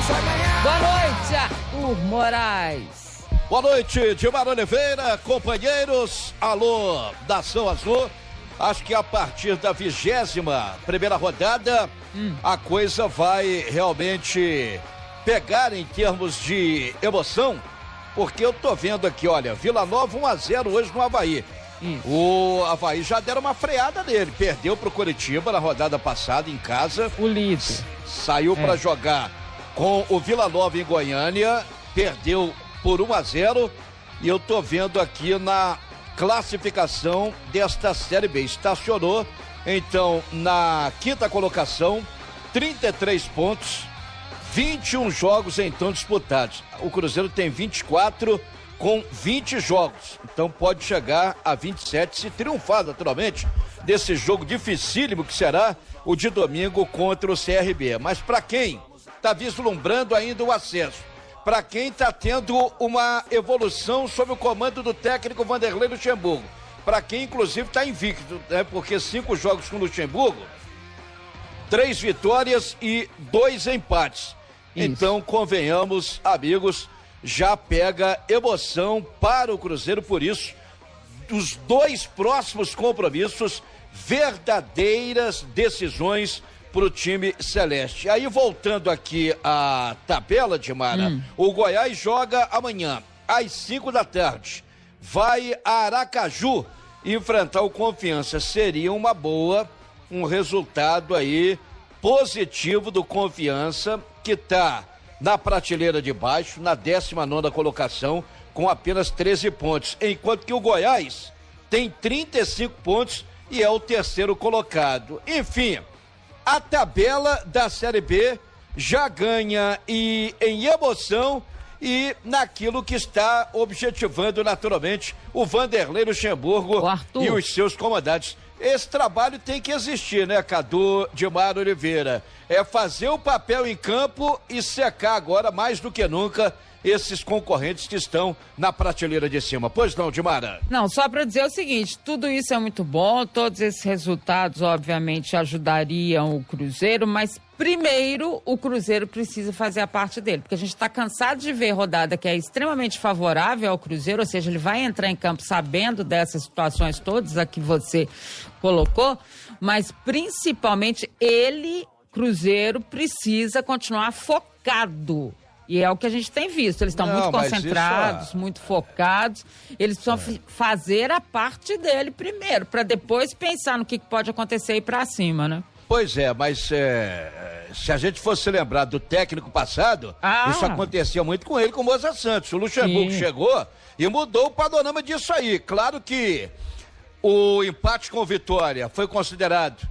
Boa noite, Arthur Moraes. Boa noite, Dimar Oliveira, companheiros. Alô, Nação Azul. Acho que a partir da 21ª rodada, a coisa vai realmente pegar em termos de emoção, porque eu tô vendo aqui, olha, Vila Nova 1-0 hoje no Avaí. O Avaí já deram uma freada nele, perdeu pro Coritiba na rodada passada em casa. O líder. Saiu para jogar com o Vila Nova em Goiânia, perdeu por 1-0, e eu tô vendo aqui na classificação desta Série B, estacionou então na 5ª colocação, 33 pontos, 21 jogos então disputados. O Cruzeiro tem 24 com 20 jogos, então pode chegar a 27 se triunfar naturalmente desse jogo dificílimo que será o de domingo contra o CRB. Mas para quem está vislumbrando ainda o acesso, para quem está tendo uma evolução sob o comando do técnico Vanderlei Luxemburgo, para quem inclusive está invicto, né? Porque 5 jogos com o Luxemburgo, 3 vitórias e 2 empates. Isso. Então, convenhamos, amigos, já pega emoção para o Cruzeiro, por isso, os 2 próximos compromissos, verdadeiras decisões para o time celeste. Aí, voltando aqui à tabela, Dimara, o Goiás joga amanhã, às 5 da tarde. Vai a Aracaju enfrentar o Confiança. Seria uma boa, um resultado aí positivo do Confiança, que está na prateleira de baixo, na 19ª colocação, com apenas 13 pontos. Enquanto que o Goiás tem 35 pontos e é o 3º colocado. Enfim, a tabela da Série B já ganha em emoção e naquilo que está objetivando naturalmente o Vanderlei Luxemburgo e os seus comandantes. Esse trabalho tem que existir, né, Cadu, Dimar Oliveira? É fazer o papel em campo e secar agora mais do que nunca esses concorrentes que estão na prateleira de cima. Pois não, Dimara? Não, só para dizer o seguinte, tudo isso é muito bom, todos esses resultados obviamente ajudariam o Cruzeiro, mas primeiro o Cruzeiro precisa fazer a parte dele, porque a gente está cansado de ver rodada que é extremamente favorável ao Cruzeiro, ou seja, ele vai entrar em campo sabendo dessas situações todas a que você colocou, mas principalmente ele, Cruzeiro, precisa continuar focado. E é o que a gente tem visto, eles estão muito concentrados, muito focados, eles precisam fazer a parte dele primeiro, para depois pensar no que pode acontecer e ir para cima, né? Pois é, mas se a gente fosse lembrar do técnico passado, isso acontecia muito com ele, com o Moza Santos. O Luxemburgo chegou e mudou o panorama disso aí. Claro que o empate com o Vitória foi considerado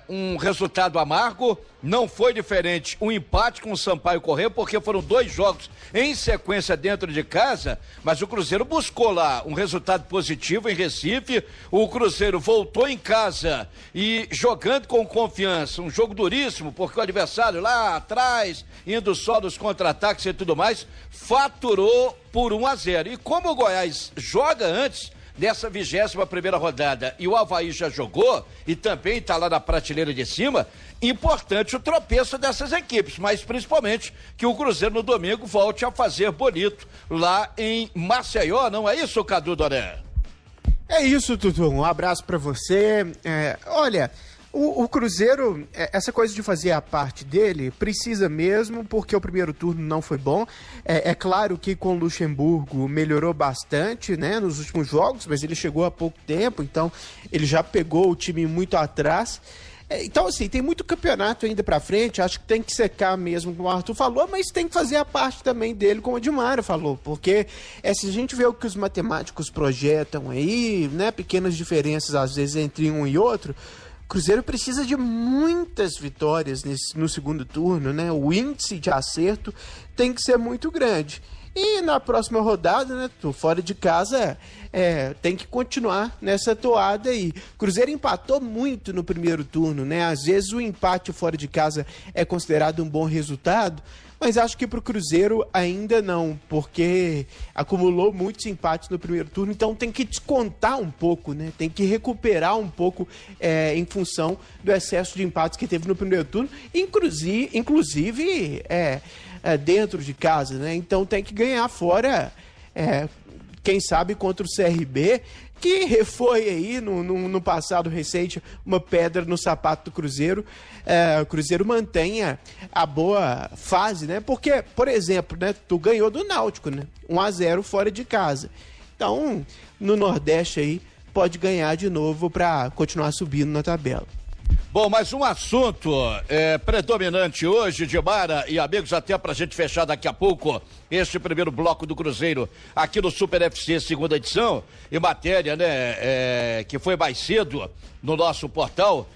um resultado amargo, não foi diferente um empate com o Sampaio Corrêa, porque foram 2 jogos em sequência dentro de casa, mas o Cruzeiro buscou lá um resultado positivo em Recife. O Cruzeiro voltou em casa e jogando com confiança, um jogo duríssimo, porque o adversário lá atrás, indo só nos contra-ataques e tudo mais, faturou por 1-0. E como o Goiás joga antes dessa 21ª rodada e o Avaí já jogou e também está lá na prateleira de cima, importante o tropeço dessas equipes, mas principalmente que o Cruzeiro no domingo volte a fazer bonito lá em Maceió, não é isso, Cadu Doré? É isso, Tutu, um abraço para você. Olha, o Cruzeiro, essa coisa de fazer a parte dele, precisa mesmo, porque o primeiro turno não foi bom. É claro que com o Luxemburgo melhorou bastante, né, nos últimos jogos, mas ele chegou há pouco tempo, então ele já pegou o time muito atrás. Então, assim, tem muito campeonato ainda pra frente, acho que tem que secar mesmo, como o Arthur falou, mas tem que fazer a parte também dele, como o Dimara falou, porque se a gente vê o que os matemáticos projetam aí, né, pequenas diferenças às vezes entre um e outro, o Cruzeiro precisa de muitas vitórias no segundo turno, né? O índice de acerto tem que ser muito grande. E na próxima rodada, né, fora de casa, tem que continuar nessa toada aí. O Cruzeiro empatou muito no primeiro turno, né? Às vezes o empate fora de casa é considerado um bom resultado, mas acho que para o Cruzeiro ainda não, porque acumulou muitos empates no primeiro turno, então tem que descontar um pouco, né? Tem que recuperar um pouco em função do excesso de empates que teve no primeiro turno, inclusive dentro de casa, né? Então tem que ganhar fora, quem sabe contra o CRB, que foi aí no passado recente uma pedra no sapato do Cruzeiro. O Cruzeiro mantenha a boa fase, né? Porque, por exemplo, né, tu ganhou do Náutico, né? 1-0 fora de casa. Então, no Nordeste aí, pode ganhar de novo para continuar subindo na tabela. Bom, mais um assunto predominante hoje, Dimara e amigos, até pra gente fechar daqui a pouco este primeiro bloco do Cruzeiro aqui no Super FC segunda edição, e matéria, né, que foi mais cedo no nosso portal,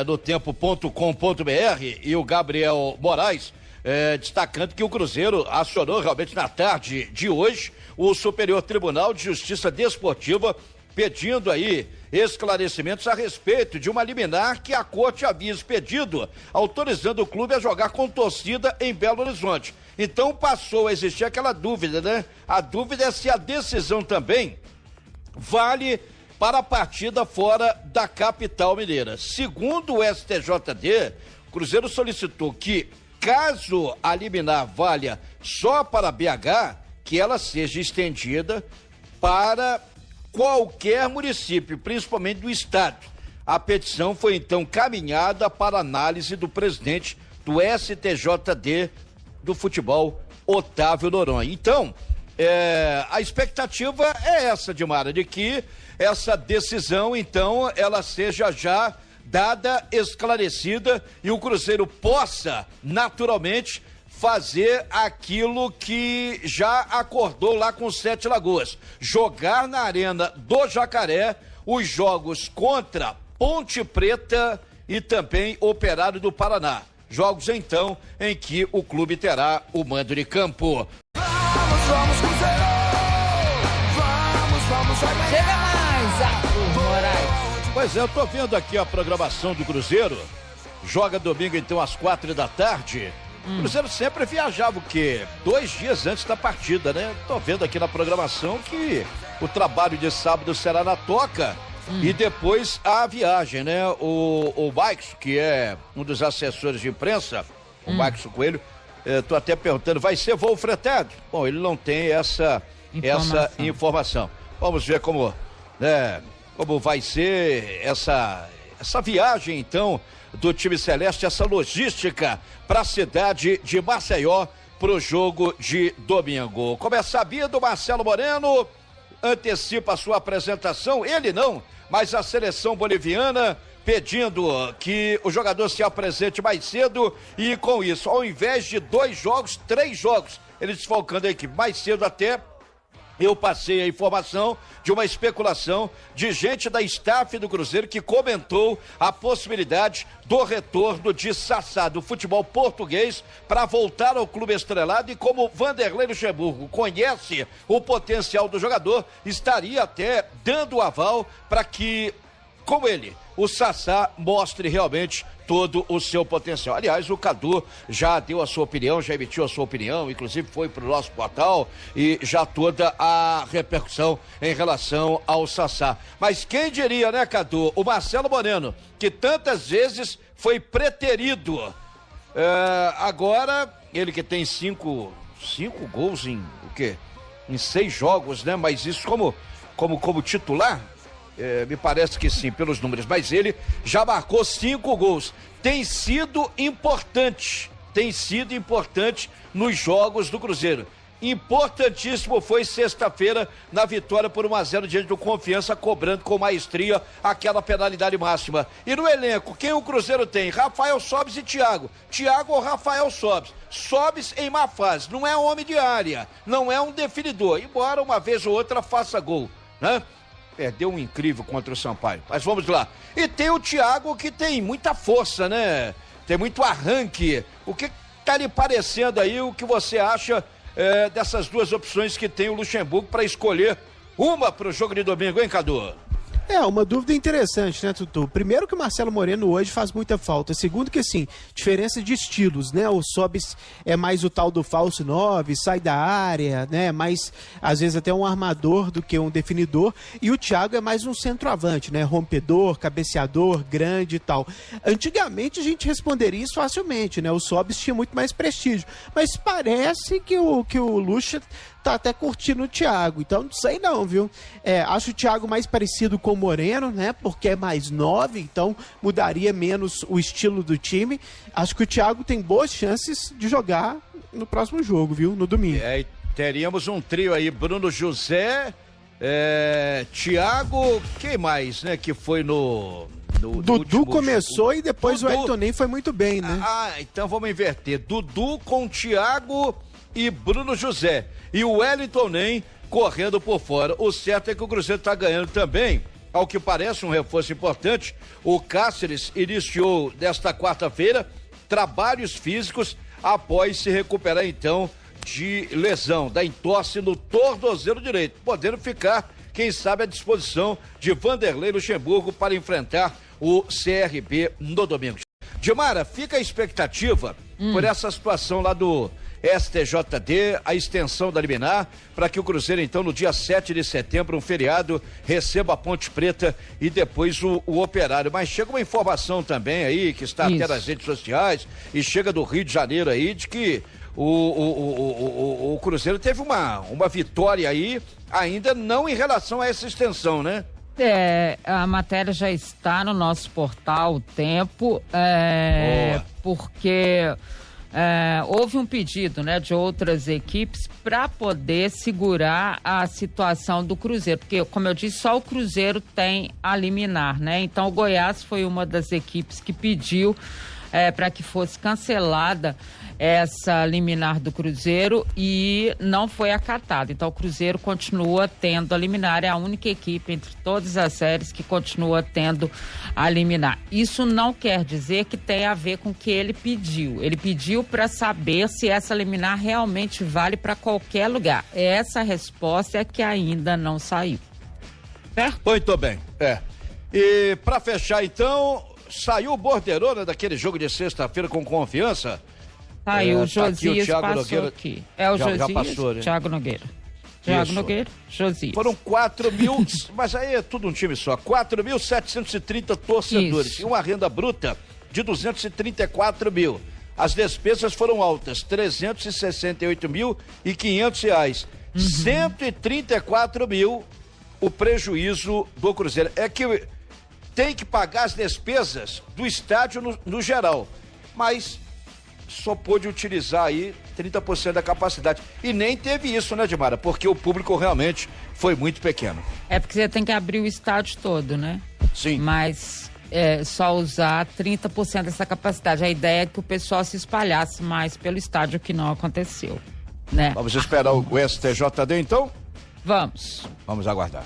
no tempo.com.br, e o Gabriel Moraes destacando que o Cruzeiro acionou realmente na tarde de hoje o Superior Tribunal de Justiça Desportiva, pedindo aí esclarecimentos a respeito de uma liminar que a corte havia expedido, autorizando o clube a jogar com torcida em Belo Horizonte. Então passou a existir aquela dúvida, né? A dúvida é se a decisão também vale para a partida fora da capital mineira. Segundo o STJD, o Cruzeiro solicitou que, caso a liminar valha só para BH, que ela seja estendida para qualquer município, principalmente do estado. A petição foi então caminhada para análise do presidente do STJD do futebol, Otávio Noronha. Então, a expectativa é essa, Dimara, de que essa decisão, então, ela seja já dada, esclarecida, e o Cruzeiro possa, naturalmente, fazer aquilo que já acordou lá com 7 Lagoas, jogar na Arena do Jacaré os jogos contra Ponte Preta e também Operário do Paraná. Jogos, então, em que o clube terá o mando de campo. Vamos, Cruzeiro! Vamos, Chega mais, Arthur Moraes. Pois é, eu tô vendo aqui a programação do Cruzeiro. Joga domingo, então, às 4h. O Cruzeiro sempre viajava o quê? 2 dias antes da partida, né? Tô vendo aqui na programação que o trabalho de sábado será na Toca e depois a viagem, né? O Maicon, que é um dos assessores de imprensa, o Maicon Coelho, tô até perguntando, vai ser voo fretado? Bom, ele não tem essa informação. Vamos ver como vai ser essa viagem, então, do time celeste, essa logística para a cidade de Maceió para o jogo de domingo. Como é sabido, Marcelo Moreno antecipa a sua apresentação, ele não, mas a seleção boliviana pedindo que o jogador se apresente mais cedo, e com isso, ao invés de 2 jogos, 3 jogos, ele desfalcando a equipe mais cedo. Até eu passei a informação de uma especulação de gente da staff do Cruzeiro que comentou a possibilidade do retorno de Sassá do futebol português para voltar ao clube estrelado, e como Vanderlei Luxemburgo conhece o potencial do jogador, estaria até dando o aval para que, com ele, o Sassá mostre realmente todo o seu potencial. Aliás, o Cadu já deu a sua opinião, já emitiu a sua opinião, inclusive foi para o nosso portal, e já toda a repercussão em relação ao Sassá. Mas quem diria, né, Cadu? O Marcelo Moreno, que tantas vezes foi preterido, agora, ele que tem 5 gols em 6 jogos, né? Mas isso como titular? Me parece que sim, pelos números, mas ele já marcou 5 gols. Tem sido importante nos jogos do Cruzeiro. Importantíssimo foi sexta-feira na vitória por 1-0 diante do Confiança, cobrando com maestria aquela penalidade máxima. E no elenco, quem o Cruzeiro tem? Rafael Sobis e Thiago ou Rafael Sobis? Sobis em má fase, não é homem de área, não é um definidor, embora uma vez ou outra faça gol, né? Perdeu um incrível contra o Sampaio, mas vamos lá. E tem o Thiago, que tem muita força, né? Tem muito arranque. O que tá lhe parecendo aí, o que você acha dessas duas opções que tem o Luxemburgo para escolher uma para o jogo de domingo, hein, Cadu? Uma dúvida interessante, né, Tutu? Primeiro que o Marcelo Moreno hoje faz muita falta. Segundo que, assim, diferença de estilos, né? O Sobis é mais o tal do falso 9, sai da área, né? Mais, às vezes, até um armador do que um definidor. E o Thiago é mais um centroavante, né? Rompedor, cabeceador, grande e tal. Antigamente a gente responderia isso facilmente, né? O Sobis tinha muito mais prestígio. Mas parece que o Lucha tá até curtindo o Thiago, então não sei não, viu? Acho o Thiago mais parecido com o Moreno, né? Porque é mais 9, então mudaria menos o estilo do time. Acho que o Thiago tem boas chances de jogar no próximo jogo, viu? No domingo. Teríamos um trio aí, Bruno José, Thiago, quem mais, né? Que foi no Dudu começou e depois Dudu. O Elton nem foi muito bem, né? Então vamos inverter. Dudu com Thiago e Bruno José. E o Wellington nem correndo por fora. O certo é que o Cruzeiro está ganhando também, ao que parece um reforço importante. O Cáceres iniciou desta quarta-feira trabalhos físicos após se recuperar então de lesão, da entorse no tornozelo direito, podendo ficar, quem sabe, à disposição de Vanderlei Luxemburgo para enfrentar o CRB no domingo. Dimara, fica a expectativa por essa situação lá do STJD, a extensão da liminar, para que o Cruzeiro, então, no dia 7 de setembro, um feriado, receba a Ponte Preta e depois o Operário. Mas chega uma informação também aí, que está até nas redes sociais, e chega do Rio de Janeiro aí, de que o Cruzeiro teve uma vitória aí, ainda não em relação a essa extensão, né? A matéria já está no nosso portal O Tempo, porque houve um pedido, né, de outras equipes para poder segurar a situação do Cruzeiro, porque, como eu disse, só o Cruzeiro tem a liminar, né? Então o Goiás foi uma das equipes que pediu para que fosse cancelada essa liminar do Cruzeiro e não foi acatada. Então o Cruzeiro continua tendo a liminar, é a única equipe entre todas as séries que continua tendo a liminar. Isso não quer dizer que tem a ver com o que ele pediu. Ele pediu para saber se essa liminar realmente vale para qualquer lugar. Essa resposta é que ainda não saiu. Certo? Muito bem. E para fechar então, saiu o borderô, né, daquele jogo de sexta-feira com Confiança. O Josias aqui, o passou Nogueira, aqui. O Josias, já passou, né? Thiago Nogueira. Thiago Nogueira, Josias. Foram 4 mil, mas aí é tudo um time só, 4.730 torcedores. Isso. E uma renda bruta de 234 mil. As despesas foram altas, 368.500 reais. 134 mil o prejuízo do Cruzeiro. É que tem que pagar as despesas do estádio no geral, mas só pôde utilizar aí 30% da capacidade. E nem teve isso, né, Dimara? Porque o público realmente foi muito pequeno. Porque você tem que abrir o estádio todo, né? Sim. Mas só usar 30% dessa capacidade. A ideia é que o pessoal se espalhasse mais pelo estádio, o que não aconteceu, né? Vamos esperar o STJD, então? Vamos aguardar.